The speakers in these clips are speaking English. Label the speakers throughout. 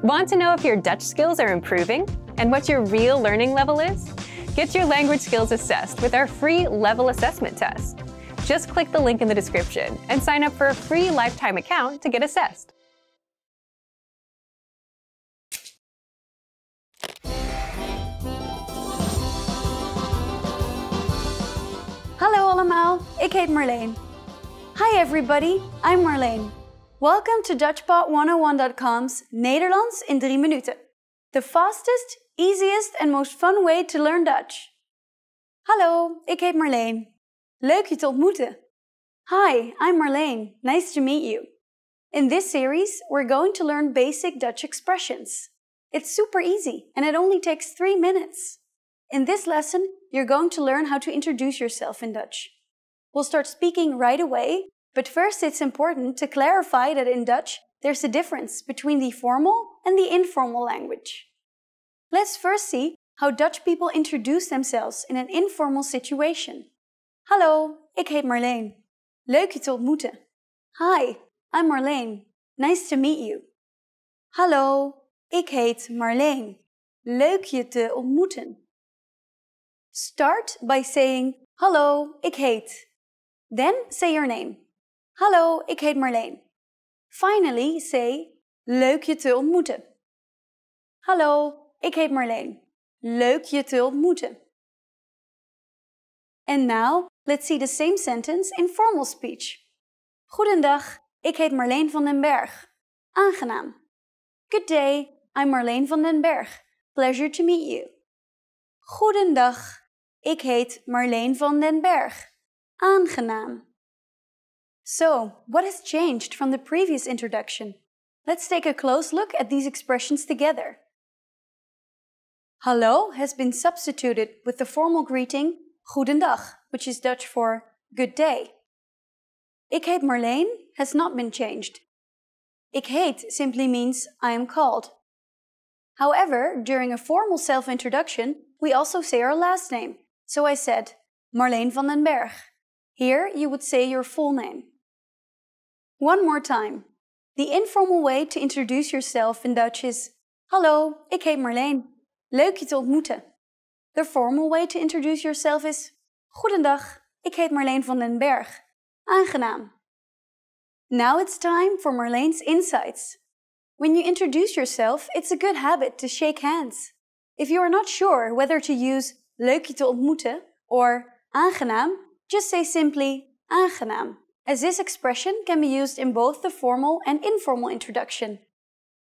Speaker 1: Want to know if your Dutch skills are improving and what your real learning level is? Get your language skills assessed with our free level assessment test. Just click the link in the description and sign up for a free lifetime account to get assessed.
Speaker 2: Hallo allemaal, ik heet Marlene. Hi everybody, I'm Marlene. Welcome to DutchPod101.com's Nederlands in 3 minuten. The fastest, easiest and most fun way to learn Dutch. Hallo, ik heet Marlene. Leuk je te ontmoeten. Hi, I'm Marlene. Nice to meet you. In this series, we're going to learn basic Dutch expressions. It's super easy and it only takes 3 minutes. In this lesson, you're going to learn how to introduce yourself in Dutch. We'll start speaking right away, but first it's important to clarify that in Dutch, there's a difference between the formal and the informal language. Let's first see how Dutch people introduce themselves in an informal situation. Hallo, ik heet Marlene. Leuk je te ontmoeten. Hi, I'm Marlene. Nice to meet you. Hallo, ik heet Marlene. Leuk je te ontmoeten. Start by saying, hallo, ik heet. Then say your name. Hallo, ik heet Marlene. Finally say, leuk je te ontmoeten. Hallo, ik heet Marlene. Leuk je te ontmoeten. And now, let's see the same sentence in formal speech. Goedendag, ik heet Marleen van den Berg. Aangenaam. Good day, I'm Marleen van den Berg. Pleasure to meet you. Goedendag, ik heet Marleen van den Berg. Aangenaam. So, what has changed from the previous introduction? Let's take a close look at these expressions together. Hallo has been substituted with the formal greeting Goedendag, which is Dutch for good day. Ik heet Marleen has not been changed. Ik heet simply means I am called. However, during a formal self-introduction, we also say our last name. So I said, Marleen van den Berg. Here you would say your full name. One more time. The informal way to introduce yourself in Dutch is Hallo, ik heet Marleen. Leuk je te ontmoeten. The formal way to introduce yourself is Goedendag, ik heet Marleen van den Berg. Aangenaam. Now it's time for Marlene's insights. When you introduce yourself, it's a good habit to shake hands. If you are not sure whether to use leuk je te ontmoeten or aangenaam, just say simply aangenaam, as this expression can be used in both the formal and informal introduction.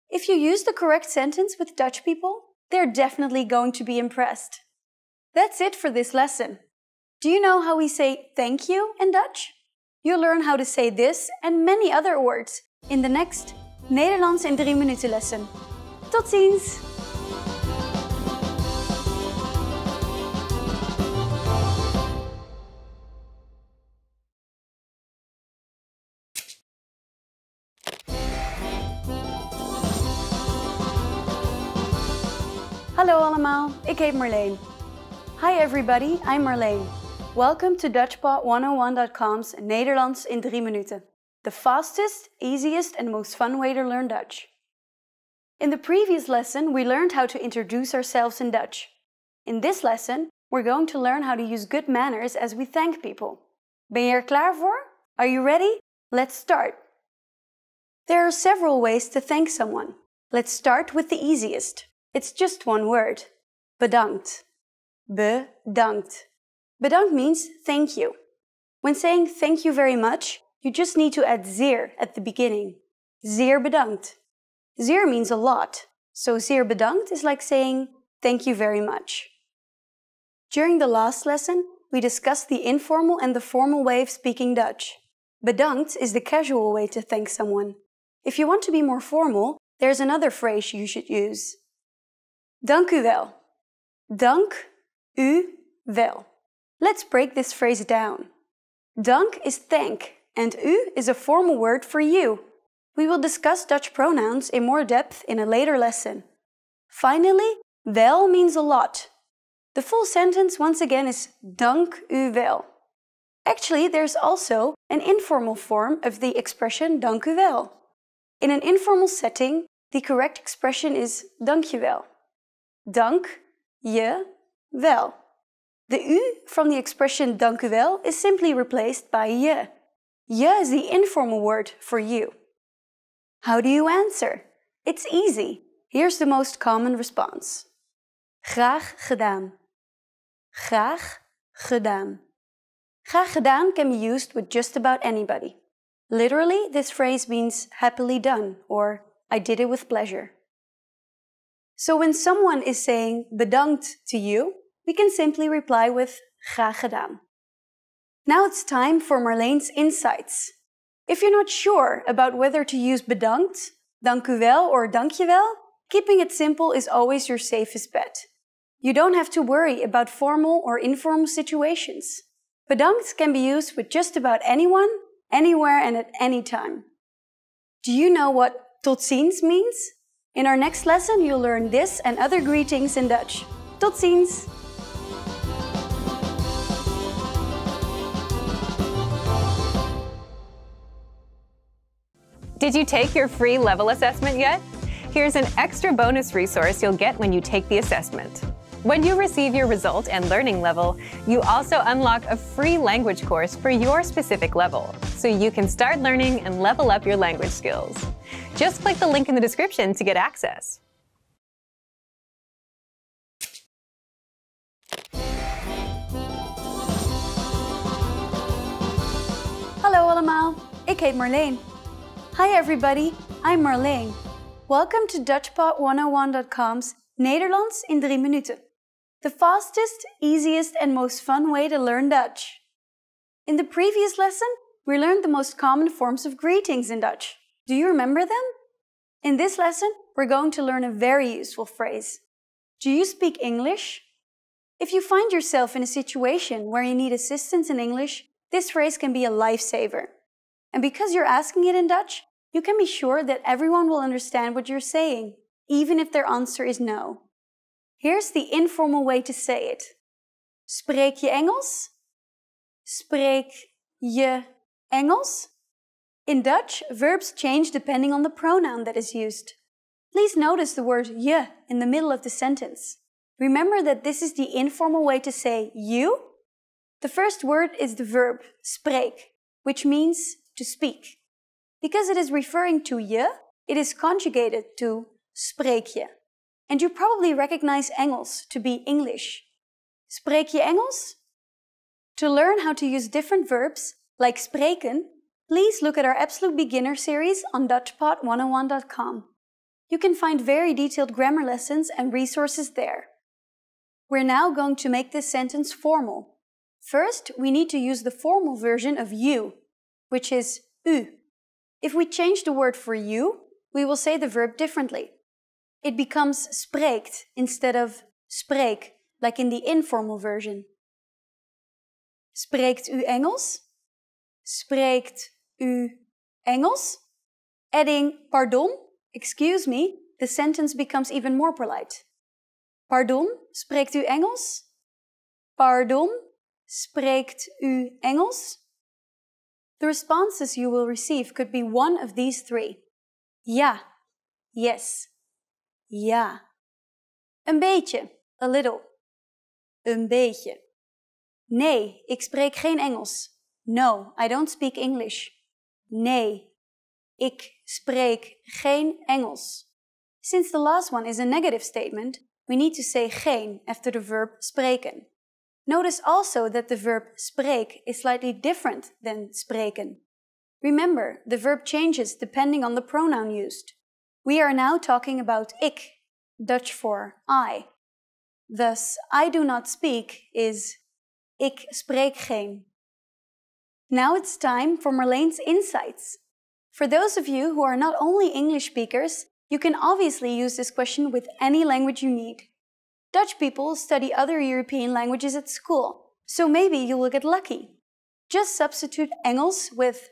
Speaker 2: If you use the correct sentence with Dutch people, they're definitely going to be impressed. That's it for this lesson. Do you know how we say thank you in Dutch? You'll learn how to say this and many other words in the next Nederlands in 3 minuten lesson. Tot ziens! Hallo allemaal, ik heet Marleen. Hi everybody, I'm Marlene. Welcome to DutchPod101.com's Nederlands in 3 minuten. The fastest, easiest and most fun way to learn Dutch. In the previous lesson, we learned how to introduce ourselves in Dutch. In this lesson, we're going to learn how to use good manners as we thank people. Ben je er klaar voor? Are you ready? Let's start. There are several ways to thank someone. Let's start with the easiest. It's just one word. Bedankt. Bedankt. Bedankt means thank you. When saying thank you very much, you just need to add zeer at the beginning. Zeer bedankt. Zeer means a lot, so zeer bedankt is like saying thank you very much. During the last lesson, we discussed the informal and the formal way of speaking Dutch. Bedankt is the casual way to thank someone. If you want to be more formal, there's another phrase you should use. Dank u wel. Dank u wel. Let's break this phrase down. Dank is thank, and u is a formal word for you. We will discuss Dutch pronouns in more depth in a later lesson. Finally, wel means a lot. The full sentence once again is dank u wel. Actually, there's also an informal form of the expression dank u wel. In an informal setting, The correct expression is dankjewel. Dank je wel. The u from the expression dank u wel is simply replaced by je. Je is the informal word for you. How do you answer? It's easy. Here's the most common response. Graag gedaan. Graag gedaan. Graag gedaan can be used with just about anybody. Literally, this phrase means happily done or I did it with pleasure. So when someone is saying bedankt to you, we can simply reply with graag gedaan. Now it's time for Marlene's insights. If you're not sure about whether to use bedankt, dank u wel or dankjewel, keeping it simple is always your safest bet. You don't have to worry about formal or informal situations. Bedankt can be used with just about anyone, anywhere and at any time. Do you know what tot ziens means? In our next lesson, you'll learn this and other greetings in Dutch. Tot ziens!
Speaker 1: Did you take your free level assessment yet? Here's an extra bonus resource you'll get when you take the assessment. When you receive your result and learning level, you also unlock a free language course for your specific level, so you can start learning and level up your language skills. Just click the link in the description to get access.
Speaker 2: Hallo allemaal, ik heet Marlene. Hi everybody, I'm Marlene. Welcome to DutchPod101.com's Nederlands in 3 minuten. The fastest, easiest and most fun way to learn Dutch. In the previous lesson, we learned the most common forms of greetings in Dutch. Do you remember them? In this lesson, we're going to learn a very useful phrase. Do you speak English? If you find yourself in a situation where you need assistance in English, this phrase can be a lifesaver. And because you're asking it in Dutch, you can be sure that everyone will understand what you're saying, even if their answer is no. Here's the informal way to say it. Spreek je Engels? Spreek je Engels? In Dutch, verbs change depending on the pronoun that is used. Please notice the word je in the middle of the sentence. Remember that this is the informal way to say you. The first word is the verb spreek, which means to speak. Because it is referring to je, it is conjugated to spreek je. And you probably recognize Engels to be English. Spreek je Engels? To learn how to use different verbs, like spreken, please look at our Absolute Beginner series on DutchPod101.com. You can find very detailed grammar lessons and resources there. We're now going to make this sentence formal. First, we need to use the formal version of you, which is u. If we change the word for you, we will say the verb differently. It becomes spreekt instead of spreek, like in the informal version. Spreekt u Engels? Spreekt u Engels? Adding pardon, excuse me, the sentence becomes even more polite. Pardon, spreekt u Engels? Pardon, spreekt u Engels? The responses you will receive could be one of these three. Ja, yes. Ja. Een beetje, a little. Een beetje. Nee, ik spreek geen Engels. No, I don't speak English. Nee, ik spreek geen Engels. Since the last one is a negative statement, we need to say geen after the verb spreken. Notice also that the verb spreek is slightly different than spreken. Remember, the verb changes depending on the pronoun used. We are now talking about ik, Dutch for I. Thus, I do not speak is ik spreek geen. Now it's time for Marlene's insights. For those of you who are not only English speakers, you can obviously use this question with any language you need. Dutch people study other European languages at school, so maybe you will get lucky. Just substitute Engels with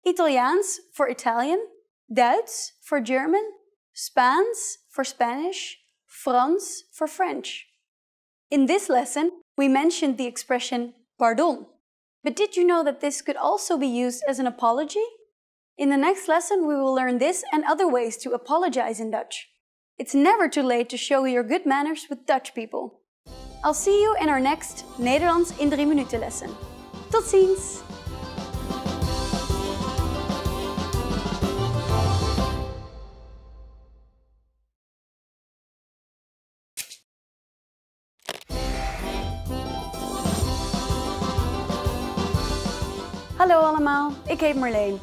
Speaker 2: Italiaans for Italian, Duits for German, Spaans for Spanish, Frans for French. In this lesson, we mentioned the expression pardon. But did you know that this could also be used as an apology? In the next lesson, we will learn this and other ways to apologize in Dutch. It's never too late to show your good manners with Dutch people. I'll see you in our next Nederlands in 3 minuten lesson. Tot ziens! Hallo allemaal, ik heet Marlene.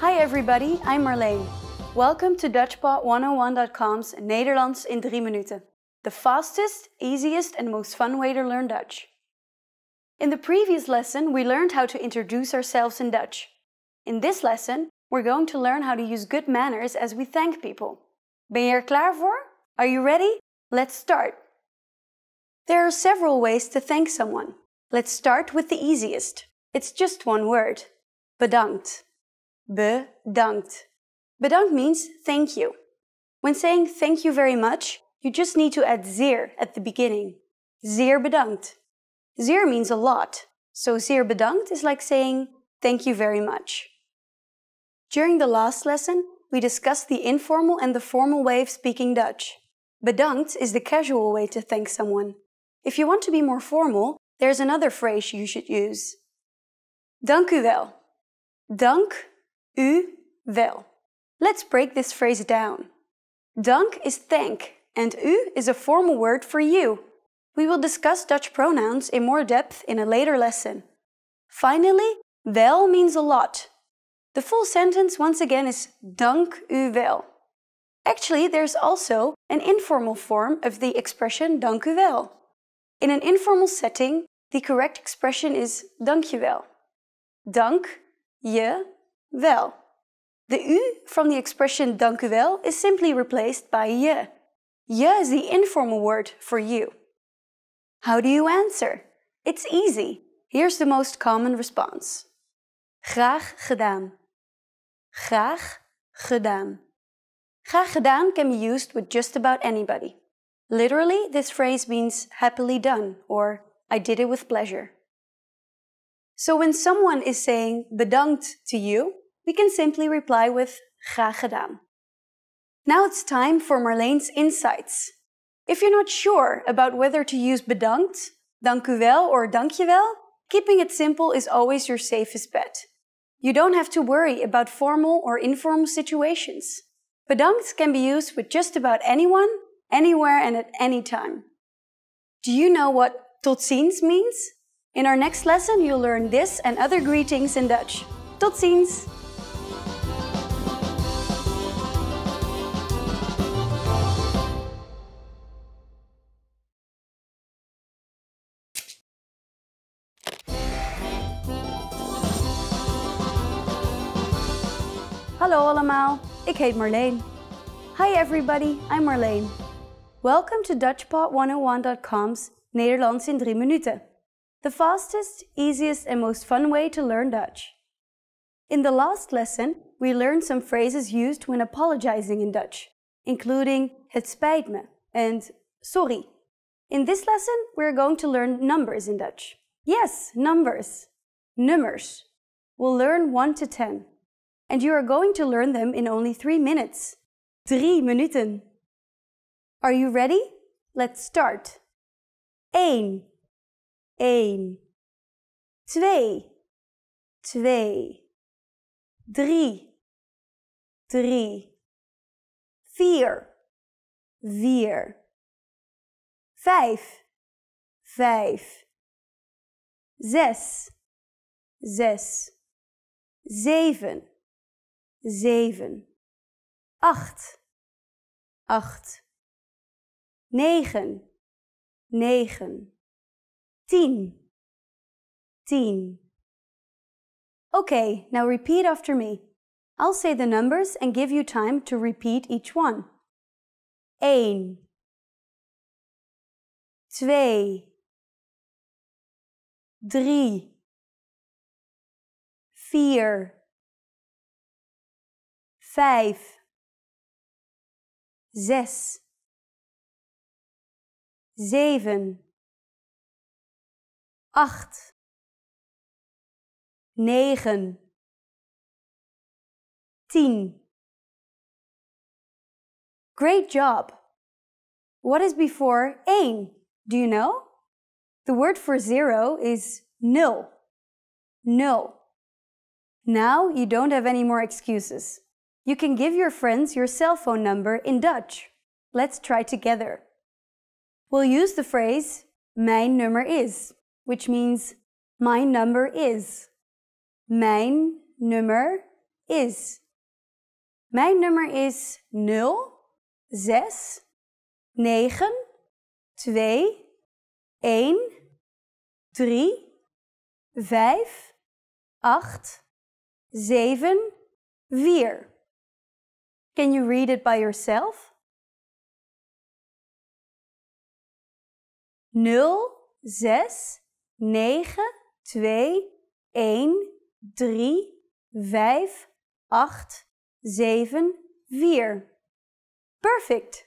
Speaker 2: Hi everybody, I'm Marlene. Welcome to DutchPod101.com's Nederlands in 3 minuten. The fastest, easiest and most fun way to learn Dutch. In the previous lesson, we learned how to introduce ourselves in Dutch. In this lesson, we're going to learn how to use good manners as we thank people. Ben je er klaar voor? Are you ready? Let's start. There are several ways to thank someone. Let's start with the easiest. It's just one word. Bedankt. Bedankt. Bedankt means thank you. When saying thank you very much, you just need to add zeer at the beginning. Zeer bedankt. Zeer means a lot, so zeer bedankt is like saying thank you very much. During the last lesson, we discussed the informal and the formal way of speaking Dutch. Bedankt is the casual way to thank someone. If you want to be more formal, there's another phrase you should use. Dank u wel. Dank u wel. Let's break this phrase down. Dank is thank, and u is a formal word for you. We will discuss Dutch pronouns in more depth in a later lesson. Finally, wel means a lot. The full sentence once again is dank u wel. Actually, there's also an informal form of the expression dank u wel. In an informal setting, the correct expression is dank je wel. Dank je wel. The u from the expression dank u wel is simply replaced by je. Je is the informal word for you. How do you answer? It's easy. Here's the most common response. Graag gedaan. Graag gedaan. Graag gedaan can be used with just about anybody. Literally, this phrase means happily done or I did it with pleasure. So when someone is saying bedankt to you, we can simply reply with graag gedaan. Now it's time for Marlene's insights. If you're not sure about whether to use bedankt, dank u wel or dank je wel, keeping it simple is always your safest bet. You don't have to worry about formal or informal situations. Bedankt can be used with just about anyone, anywhere and at any time. Do you know what tot ziens means? In our next lesson, you'll learn this and other greetings in Dutch. Tot ziens! Hallo allemaal, ik heet Marlene. Hi everybody, I'm Marlene. Welcome to DutchPod101.com's Nederlands in 3 minuten. The fastest, easiest and most fun way to learn Dutch. In the last lesson, we learned some phrases used when apologizing in Dutch, including het spijt me and sorry. In this lesson, we're going to learn numbers in Dutch. Yes, numbers. Nummers. We'll learn 1 to 10. And you are going to learn them in only 3 minutes. 3 minuten. Are you ready? Let's start. 1. 1. 2. 2. 3. 3. 4. 4. 5. 5. 6. 6. 7. 7. 8. 8. 9. 9. 10. 10. Okay, now repeat after me. I'll say the numbers and give you time to repeat each one. 1. 2. 3. 4. 5. 6. 7. 8. 9. 10. Great job! What is before 1? Do you know? The word for 0 is 0. 0. Now you don't have any more excuses. You can give your friends your cell phone number in Dutch. Let's try together. We'll use the phrase mijn nummer is, which means my number is. Mijn nummer is. Mijn nummer is 0, 6, 9, 2, 1, 3, 5, 8, 7, 4. Can you read it by yourself? 0, 6, 9, 2, 1, 3, 5, 8, 7, 4. Perfect!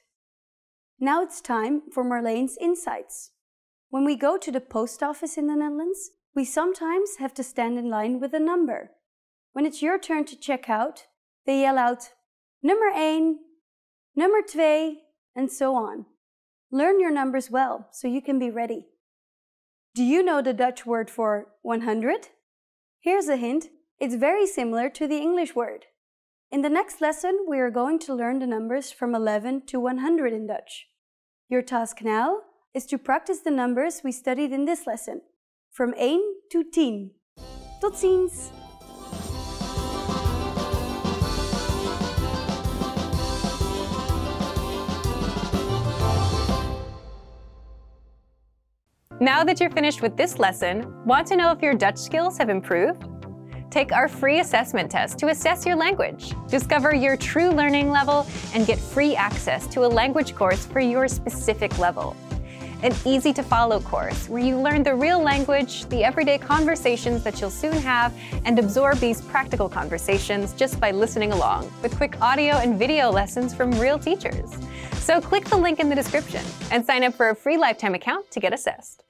Speaker 2: Now it's time for Marlene's insights. When we go to the post office in the Netherlands, we sometimes have to stand in line with a number. When it's your turn to check out, they yell out, nummer 1, nummer 2, and so on. Learn your numbers well so you can be ready. Do you know the Dutch word for 100? Here's a hint. It's very similar to the English word. In the next lesson, we are going to learn the numbers from 11 to 100 in Dutch. Your task now is to practice the numbers we studied in this lesson, from 1 to 10. Tot ziens!
Speaker 1: Now that you're finished with this lesson, want to know if your Dutch skills have improved? Take our free assessment test to assess your language, discover your true learning level, and get free access to a language course for your specific level. An easy-to-follow course where you learn the real language, the everyday conversations that you'll soon have, and absorb these practical conversations just by listening along, with quick audio and video lessons from real teachers. So click the link in the description and sign up for a free lifetime account to get assessed.